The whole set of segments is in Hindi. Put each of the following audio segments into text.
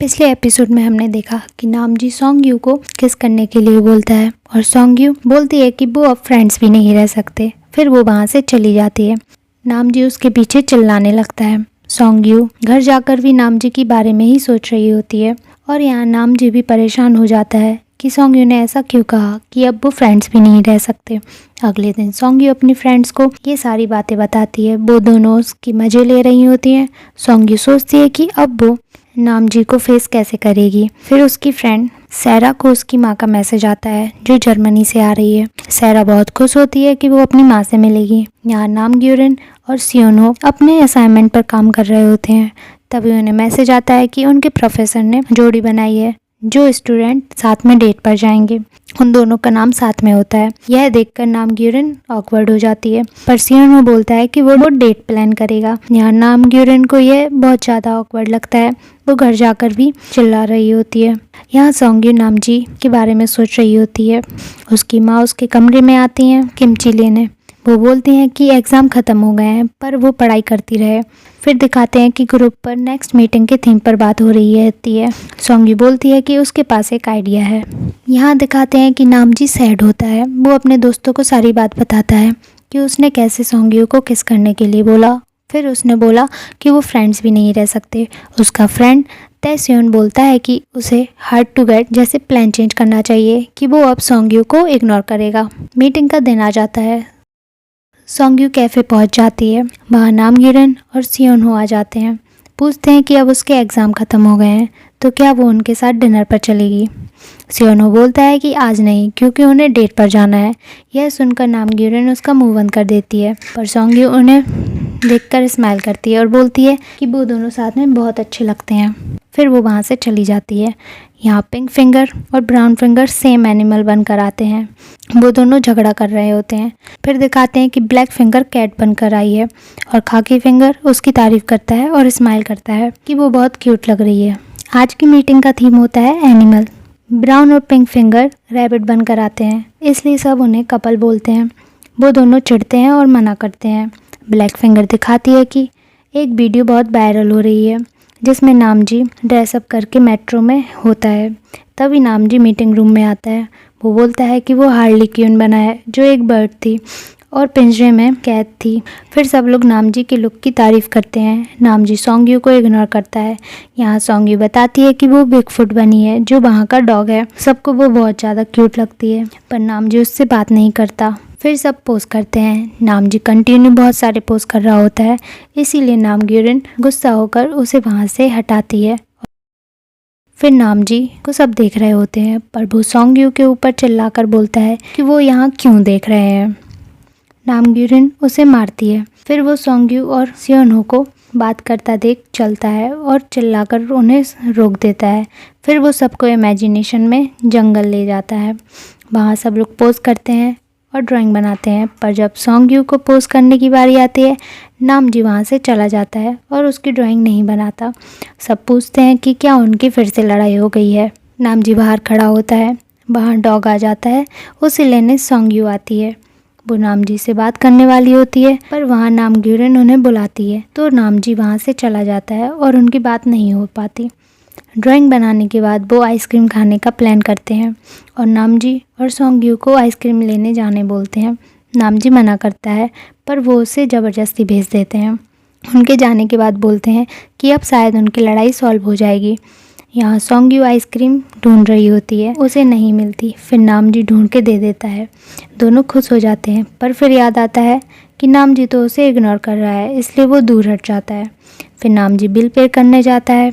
पिछले एपिसोड में हमने देखा कि नामजी सॉन्गयू को किस करने के लिए बोलता है और सॉन्गयू बोलती है कि वो अब फ्रेंड्स भी नहीं रह सकते। फिर वो वहाँ से चली जाती है। नामजी उसके पीछे चिल्लाने लगता है। सॉन्गयू घर जाकर भी नामजी के बारे में ही सोच रही होती है और यहाँ नामजी भी परेशान हो जाता है कि सॉन्गयू ने ऐसा क्यों कहा कि अब वो फ्रेंड्स भी नहीं रह सकते। अगले दिन सॉन्गयू अपनी फ्रेंड्स को ये सारी बातें बताती है। वो दोनों उसकी मज़े ले रही होती हैं। सॉन्गयू सोचती है कि अब वो नामजी को फेस कैसे करेगी। फिर उसकी फ्रेंड सैरा को उसकी माँ का मैसेज आता है जो जर्मनी से आ रही है। सैरा बहुत खुश होती है कि वो अपनी माँ से मिलेगी। यहाँ नाम ग्यूरिन और सियोनो अपने असाइनमेंट पर काम कर रहे होते हैं। तभी उन्हें मैसेज आता है कि उनके प्रोफेसर ने जोड़ी बनाई है जो स्टूडेंट साथ में डेट पर जाएंगे। उन दोनों का नाम साथ में होता है। यह देखकर नाम ग्यूरिन ऑकवर्ड हो जाती है, पर सियोनो बोलता है कि वो डेट प्लान करेगा। यहाँ नाम ग्यूरिन को यह बहुत ज़्यादा ऑकवर्ड लगता है। वो घर जाकर भी चिल्ला रही होती है। यहाँ सॉन्गयू नामजी के बारे में सोच रही होती है। उसकी माँ उसके कमरे में आती हैं किमची लेने। वो बोलती हैं कि एग्ज़ाम ख़त्म हो गए हैं पर वो पढ़ाई करती रहे। फिर दिखाते हैं कि ग्रुप पर नेक्स्ट मीटिंग के थीम पर बात हो रही है। सॉन्गयू बोलती है कि उसके पास एक आइडिया है। यहाँ दिखाते हैं कि नामजी सैड होता है। वो अपने दोस्तों को सारी बात बताता है कि उसने कैसे सॉन्गयू को किस करने के लिए बोला। फिर उसने बोला कि वो फ्रेंड्स भी नहीं रह सकते। उसका फ्रेंड तैस्योन बोलता है कि उसे हार्ड टू गेट जैसे प्लान चेंज करना चाहिए कि वो अब सॉन्गयू को इग्नोर करेगा। मीटिंग का दिन आ जाता है। सॉन्गयू कैफ़े पहुंच जाती है। वहाँ नाम ग्यूरिन और सियोनो आ जाते हैं। पूछते हैं कि अब उसके एग्ज़ाम ख़त्म हो गए हैं तो क्या वो उनके साथ डिनर पर चलेगी। सियोनो बोलता है कि आज नहीं क्योंकि उन्हें डेट पर जाना है। यह सुनकर नाम ग्यूरिन उसका मुंह बंद कर देती है, पर सॉन्गयू उन्हें देखकर स्माइल करती है और बोलती है कि वो दोनों साथ में बहुत अच्छे लगते हैं। फिर वो वहाँ से चली जाती है। यहाँ पिंक फिंगर और ब्राउन फिंगर सेम एनिमल बनकर आते हैं। वो दोनों झगड़ा कर रहे होते हैं। फिर दिखाते हैं कि ब्लैक फिंगर कैट बनकर आई है और खाकी फिंगर उसकी तारीफ़ करता है और स्माइल करता है कि वो बहुत क्यूट लग रही है। आज की मीटिंग का थीम होता है एनिमल। ब्राउन और पिंक फिंगर रैबिट बनकर आते हैं, इसलिए सब उन्हें कपल बोलते हैं। वो दोनों चिढ़ते हैं और मना करते हैं। ब्लैक फिंगर दिखाती है कि एक वीडियो बहुत वायरल हो रही है जिसमें नामजी ड्रेसअप करके मेट्रो में होता है। तभी नामजी मीटिंग रूम में आता है। वो बोलता है कि वो हार्ली क्विन बना है जो एक बर्ड थी और पिंजरे में कैद थी। फिर सब लोग नामजी के लुक की तारीफ़ करते हैं। नामजी सॉन्गयू को इग्नोर करता है। यहाँ सॉन्गयू बताती है कि वो बिगफुट बनी है जो वहाँ का डॉग है। सबको वो बहुत ज़्यादा क्यूट लगती है, पर नामजी उससे बात नहीं करता। फिर सब पोज करते हैं। नामजी कंटिन्यू बहुत सारे पोज कर रहा होता है, इसीलिए नाम ग्यूरिन गुस्सा होकर उसे वहाँ से हटाती है। फिर नामजी को सब देख रहे होते हैं, पर वो सॉन्गयू के ऊपर चिल्लाकर बोलता है कि वो यहाँ क्यों देख रहे हैं। नाम ग्यूरिन उसे मारती है। फिर वो सॉन्गयू और सियोनो को बात करता देख चलता है और चिल्लाकर उन्हें रोक देता है। फिर वो सबको इमेजिनेशन में जंगल ले जाता है। वहाँ सब लोग पोज करते हैं और ड्राइंग बनाते हैं, पर जब सॉन्गयू को पोज करने की बारी आती है नामजी वहाँ से चला जाता है और उसकी ड्राइंग नहीं बनाता। सब पूछते हैं कि क्या उनकी फिर से लड़ाई हो गई है। नामजी बाहर खड़ा होता है। वहाँ डॉग आ जाता है। उसे लेने सॉन्गयू आती है। वो नामजी से बात करने वाली होती है, पर वहाँ नाम ग्यूरिन उन्हें बुलाती है तो नामजी वहाँ से चला जाता है और उनकी बात नहीं हो पाती। ड्राइंग बनाने के बाद वो आइसक्रीम खाने का प्लान करते हैं और नामजी और सॉन्गयू को आइसक्रीम लेने जाने बोलते हैं। नामजी मना करता है, पर वो उसे ज़बरदस्ती भेज देते हैं। उनके जाने के बाद बोलते हैं कि अब शायद उनकी लड़ाई सॉल्व हो जाएगी। यहाँ सॉन्गयू आइसक्रीम ढूंढ रही होती है, उसे नहीं मिलती। फिर नामजी ढूंढ के दे देता है। दोनों खुश हो जाते हैं, पर फिर याद आता है कि नामजी तो उसे इग्नोर कर रहा है, इसलिए वो दूर हट जाता है। फिर नामजी बिल पे करने जाता है।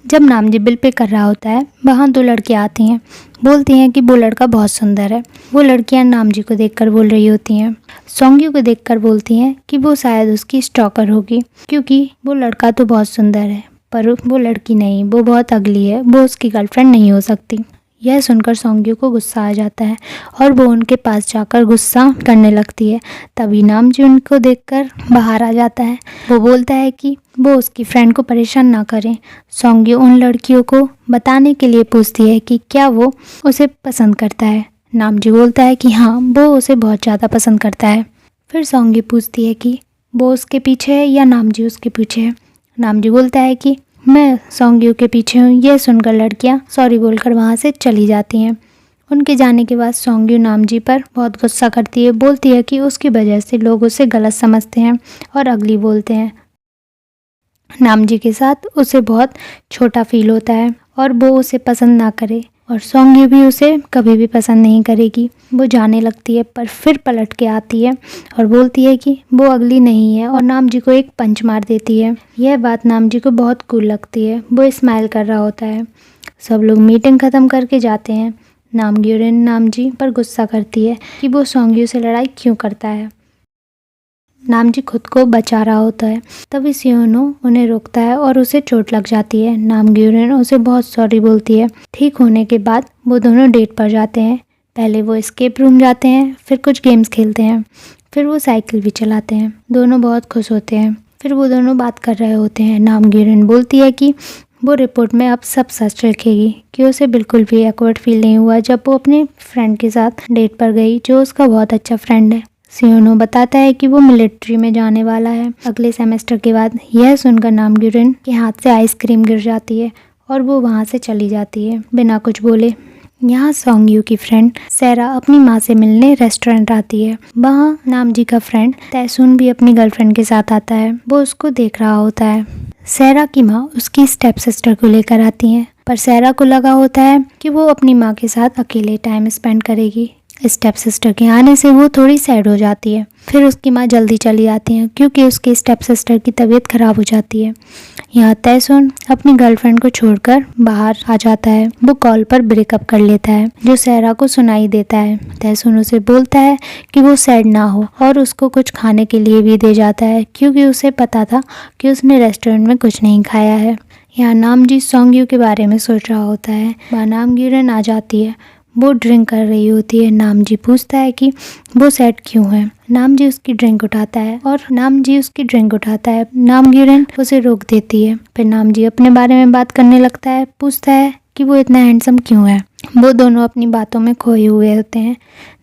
जब नामजी बिल पे कर रहा होता है वहाँ दो लड़कियाँ आती हैं। बोलती हैं कि वो लड़का बहुत सुंदर है। वो लड़कियाँ नामजी को देखकर बोल रही होती हैं। सॉन्गयू को देखकर बोलती हैं कि वो शायद उसकी स्टॉकर होगी क्योंकि वो लड़का तो बहुत सुंदर है, पर वो लड़की नहीं, वो बहुत अगली है, वो उसकी गर्लफ्रेंड नहीं हो सकती। यह सुनकर सॉन्गयू को गुस्सा आ जाता है और वो उनके पास जाकर गुस्सा करने लगती है। तभी नामजी उनको देखकर बाहर आ जाता है। वो बोलता है कि वो उसकी फ्रेंड को परेशान ना करें। सॉन्गयू उन लड़कियों को बताने के लिए पूछती है कि क्या वो उसे पसंद करता है। नामजी बोलता है कि हाँ, वो उसे बहुत ज़्यादा पसंद करता है। फिर सॉन्गयू पूछती है कि वो उसके पीछे है या नामजी उसके पीछे है। नामजी बोलता है कि मैं सॉन्गयू के पीछे हूँ। यह सुनकर लड़कियाँ सॉरी बोलकर वहाँ से चली जाती हैं। उनके जाने के बाद सॉन्गयू नामजी पर बहुत गुस्सा करती है, बोलती है कि उसकी वजह से लोग उसे गलत समझते हैं और अगली बोलते हैं। नामजी के साथ उसे बहुत छोटा फील होता है और वो उसे पसंद ना करे और सॉन्गयू भी उसे कभी भी पसंद नहीं करेगी। वो जाने लगती है पर फिर पलट के आती है और बोलती है कि वो अगली नहीं है और नामजी को एक पंच मार देती है। यह बात नामजी को बहुत कूल लगती है। वो स्माइल कर रहा होता है। सब लोग मीटिंग ख़त्म करके जाते हैं। नामग्योरेन नामजी पर गुस्सा करती है कि वो सॉन्गयू से लड़ाई क्यों करता है। नामजी खुद को बचा रहा होता है, तभी सियोनो उन्हें रोकता है और उसे चोट लग जाती है। नामग्योरेन उसे बहुत सॉरी बोलती है। ठीक होने के बाद वो दोनों डेट पर जाते हैं। पहले वो एस्केप रूम जाते हैं, फिर कुछ गेम्स खेलते हैं, फिर वो साइकिल भी चलाते हैं। दोनों बहुत खुश होते हैं। फिर वो दोनों बात कर रहे होते हैं। नामग्योरेन बोलती है कि वो रिपोर्ट में अब सब सच लिखेगी कि उसे बिल्कुल भी एक्वर्ड फील नहीं हुआ जब वो अपने फ्रेंड के साथ डेट पर गई जो उसका बहुत अच्छा फ्रेंड है। सियोनो बताता है कि वो मिलिट्री में जाने वाला है अगले सेमेस्टर के बाद। यह सुनकर नामग्योरेन के हाथ से आइसक्रीम गिर जाती है और वो वहाँ से चली जाती है बिना कुछ बोले। यहाँ सॉन्गयू की फ्रेंड सैरा अपनी माँ से मिलने रेस्टोरेंट आती है। वहाँ नामजी का फ्रेंड तैसुन भी अपनी गर्लफ्रेंड के साथ आता है। वो उसको देख रहा होता है। सैरा की माँ उसकी स्टेप सिस्टर को लेकर आती हैं, पर सैरा को लगा होता है कि वो अपनी माँ के साथ अकेले टाइम स्पेंड करेगी। स्टेप सिस्टर के आने से वो थोड़ी सैड हो जाती है। फिर उसकी माँ जल्दी चली जाती है क्योंकि उसकी स्टेप सिस्टर की तबीयत खराब हो जाती है। यहाँ तैसुन अपनी गर्लफ्रेंड को छोड़कर बाहर आ जाता है। वो कॉल पर ब्रेकअप कर लेता है जो सैरा को सुनाई देता है। तैसुन उसे बोलता है कि वो सैड ना हो और उसको कुछ खाने के लिए भी दे जाता है क्योंकि उसे पता था कि उसने रेस्टोरेंट में कुछ नहीं खाया है। यहाँ नामजी सॉन्गयू के बारे में सोच रहा होता है। वहाँ नामग्योरेन आ जाती है। वो ड्रिंक कर रही होती है। नामजी पूछता है कि वो सैड क्यों है। नामजी उसकी ड्रिंक उठाता है। नामग्योरेन उसे रोक देती है। फिर नामजी अपने बारे में बात करने लगता है, पूछता है कि वो इतना हैंडसम क्यों है। वो दोनों अपनी बातों में खोए हुए होते हैं।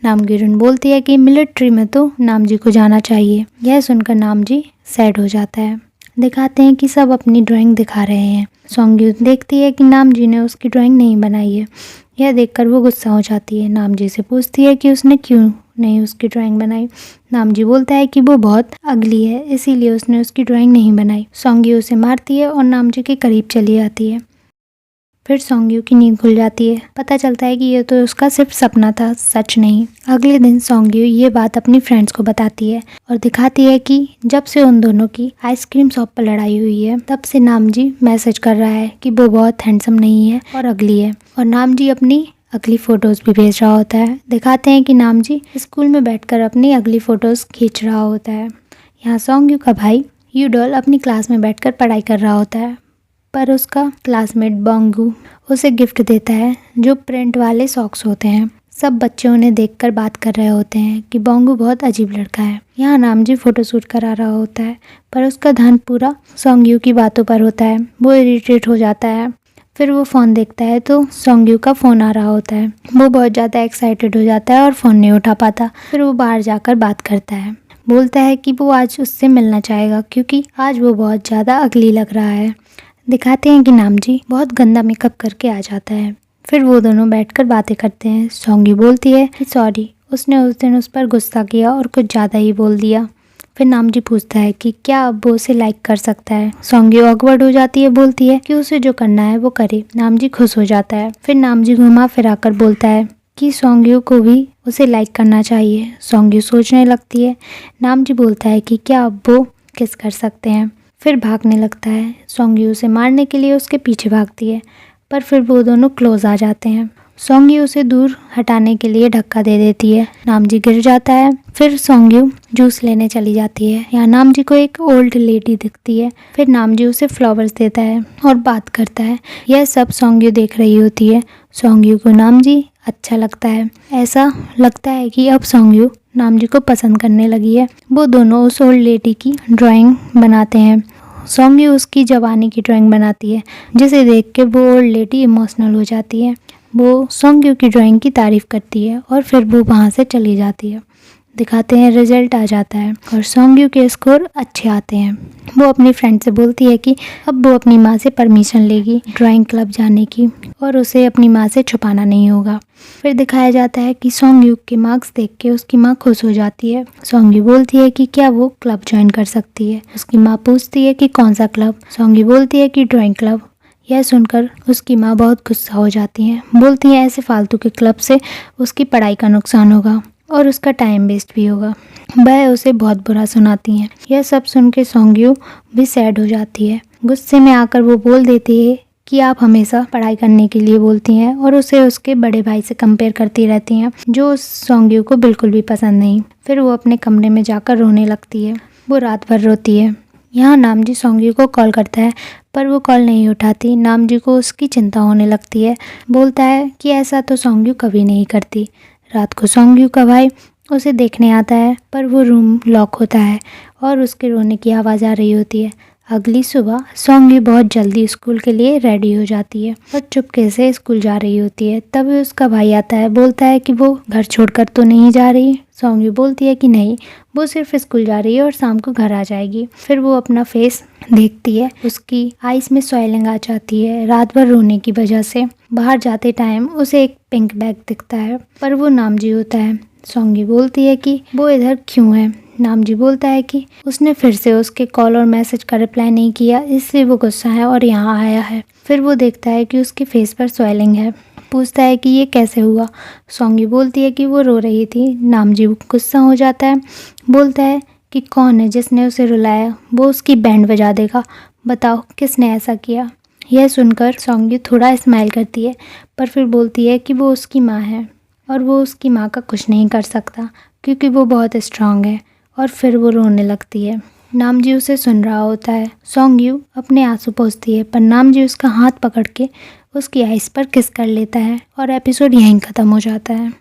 नामग्योरेन बोलती है कि मिलिट्री में तो नामजी को जाना चाहिए। यह सुनकर नामजी सैड हो जाता है। दिखाते हैं कि सब अपनी ड्राइंग दिखा रहे हैं। सॉन्गयू देखती है कि नामजी ने उसकी ड्राइंग नहीं बनाई है। यह देखकर वो गुस्सा हो जाती है। नामजी से पूछती है कि उसने क्यों नहीं उसकी ड्राइंग बनाई। नामजी बोलता है कि वो बहुत अगली है इसीलिए उसने उसकी ड्राइंग नहीं बनाई। सॉन्गयू उसे मारती है और नामजी के करीब चली जाती है। फिर सॉन्गयू की नींद खुल जाती है। पता चलता है कि ये तो उसका सिर्फ सपना था, सच नहीं। अगले दिन सॉन्गयू ये बात अपनी फ्रेंड्स को बताती है और दिखाती है कि जब से उन दोनों की आइसक्रीम शॉप पर लड़ाई हुई है तब से नामजी मैसेज कर रहा है कि वो बहुत हैंडसम नहीं है और अगली है, और नामजी अपनी अगली फोटोज भी भेज रहा होता है। दिखाते हैं कि नामजी स्कूल में बैठकर अपनी अगली फोटोज खींच रहा होता है। यहाँ सॉन्गयू का भाई यूडॉल अपनी क्लास में बैठकर पढ़ाई कर रहा होता है, पर उसका क्लासमेट बोंगू उसे गिफ्ट देता है जो प्रिंट वाले सॉक्स होते हैं। सब बच्चे उन्हें देखकर बात कर रहे होते हैं कि बोंगू बहुत अजीब लड़का है। यहाँ नामजी फोटोशूट करा रहा होता है पर उसका ध्यान पूरा सॉन्गयू की बातों पर होता है। वो इरिटेट हो जाता है। फिर वो फ़ोन देखता है तो सॉन्गयू का फ़ोन आ रहा होता है। वो बहुत ज़्यादा एक्साइटेड हो जाता है और फ़ोन नहीं उठा पाता। फिर वो बाहर जाकर बात करता है, बोलता है कि वो आज उससे मिलना चाहेगा क्योंकि आज वो बहुत ज़्यादा अगली लग रहा है। दिखाते हैं कि नामजी बहुत गंदा मेकअप करके आ जाता है। फिर वो दोनों बैठकर बातें करते हैं। सॉन्गयू बोलती है कि सॉरी, उसने उस दिन उस पर गुस्सा किया और कुछ ज़्यादा ही बोल दिया। फिर नामजी पूछता है कि क्या अब वो उसे लाइक कर सकता है। सॉन्गयू ऑकवर्ड हो जाती है, बोलती है कि उसे जो करना है वो करे। नामजी खुश हो जाता है। फिर नामजी घुमा फिराकर बोलता है कि सॉन्गयू को भी उसे लाइक करना चाहिए। सॉन्गयू सोचने लगती है। नामजी बोलता है कि क्या अब वो किस कर सकते हैं। फिर भागने लगता है। सॉन्गयू उसे मारने के लिए उसके पीछे भागती है, पर फिर वो दोनों क्लोज आ जाते हैं। सॉन्गयू उसे दूर हटाने के लिए धक्का दे देती है। नामजी गिर जाता है। फिर सॉन्गयू जूस लेने चली जाती है। यहाँ नामजी को एक ओल्ड लेडी दिखती है। फिर नामजी उसे फ्लावर्स देता है और बात करता है। यह सब सॉन्गयू देख रही होती है। सॉन्गयू को नामजी अच्छा लगता है। ऐसा लगता है कि अब सॉन्गयू नामजी को पसंद करने लगी है। वो दोनों उस ओल्ड लेडी की ड्राइंग बनाते हैं। सॉन्गयू उसकी जवानी की ड्राइंग बनाती है जिसे देख के वो ओल्ड लेडी इमोशनल हो जाती है। वो सॉन्गयू की ड्राइंग की तारीफ करती है और फिर वो वहाँ से चली जाती है। दिखाते हैं, रिजल्ट आ जाता है और सॉन्ग यू के स्कोर अच्छे आते हैं। वो अपनी फ्रेंड से बोलती है कि अब वो अपनी माँ से परमिशन लेगी ड्राइंग क्लब जाने की और उसे अपनी माँ से छुपाना नहीं होगा। फिर दिखाया जाता है कि सॉन्ग यू के मार्क्स देख के उसकी माँ खुश हो जाती है। सॉन्ग यू बोलती है कि क्या वो क्लब ज्वाइन कर सकती है। उसकी माँ पूछती है कि कौन सा क्लब। सॉन्ग यू बोलती है कि ड्राइंग क्लब। यह सुनकर उसकी माँ बहुत गुस्सा हो जाती हैं। बोलती हैं ऐसे फालतू के क्लब से उसकी पढ़ाई का नुकसान होगा और उसका टाइम वेस्ट भी होगा। वह उसे बहुत बुरा सुनाती हैं। यह सब सुन के सॉन्ग यू भी सैड हो जाती है। गुस्से में आकर वो बोल देती है कि आप हमेशा पढ़ाई करने के लिए बोलती हैं और उसे उसके बड़े भाई से कंपेयर करती रहती हैं, जो सॉन्ग यू को बिल्कुल भी पसंद नहीं। फिर वो अपने कमरे में जाकर रोने लगती है। वो रात भर रोती है। यहाँ नामजी सॉन्ग यू को कॉल करता है पर वो कॉल नहीं उठाती। नामजी को उसकी चिंता होने लगती है। बोलता है कि ऐसा तो सॉन्ग यू कभी नहीं करती। रात को सॉन्ग यू का भाई उसे देखने आता है पर वो रूम लॉक होता है और उसके रोने की आवाज़ आ रही होती है। अगली सुबह सॉन्ग यू बहुत जल्दी स्कूल के लिए रेडी हो जाती है और चुपके से स्कूल जा रही होती है। तभी उसका भाई आता है। बोलता है कि वो घर छोड़कर तो नहीं जा रही। सॉन्ग यू बोलती है कि नहीं, वो सिर्फ स्कूल जा रही है और शाम को घर आ जाएगी। फिर वो अपना फेस देखती है। उसकी आईज में स्वेलिंग आ जाती है रात भर रोने की वजह से। बाहर जाते टाइम उसे एक पिंक बैग दिखता है पर वो नामजी होता है। सॉन्ग यू बोलती है कि वो इधर क्यों है। नामजी बोलता है कि उसने फिर से उसके कॉल और मैसेज का रिप्लाई नहीं किया, इसलिए वो गुस्सा है और यहाँ आया है। फिर वो देखता है कि उसके फेस पर स्वेलिंग है। पूछता है कि ये कैसे हुआ। सॉन्ग यू बोलती है कि वो रो रही थी। नामजी गुस्सा हो जाता है। बोलता है कि कौन है जिसने उसे रुलाया, वो उसकी बैंड बजा देगा। बताओ किसने ऐसा किया। यह सुनकर सॉन्ग यू थोड़ा स्माइल करती है पर फिर बोलती है कि वो उसकी माँ है और वो उसकी माँ का कुछ नहीं कर सकता क्योंकि वो बहुत स्ट्रांग है। और फिर वो रोने लगती है। नामजी उसे सुन रहा होता है। सॉन्ग यू अपने आंसू पोंछती है पर नामजी उसका हाथ पकड़ के उसकी आइस पर किस कर लेता है और एपिसोड यहीं ख़त्म हो जाता है।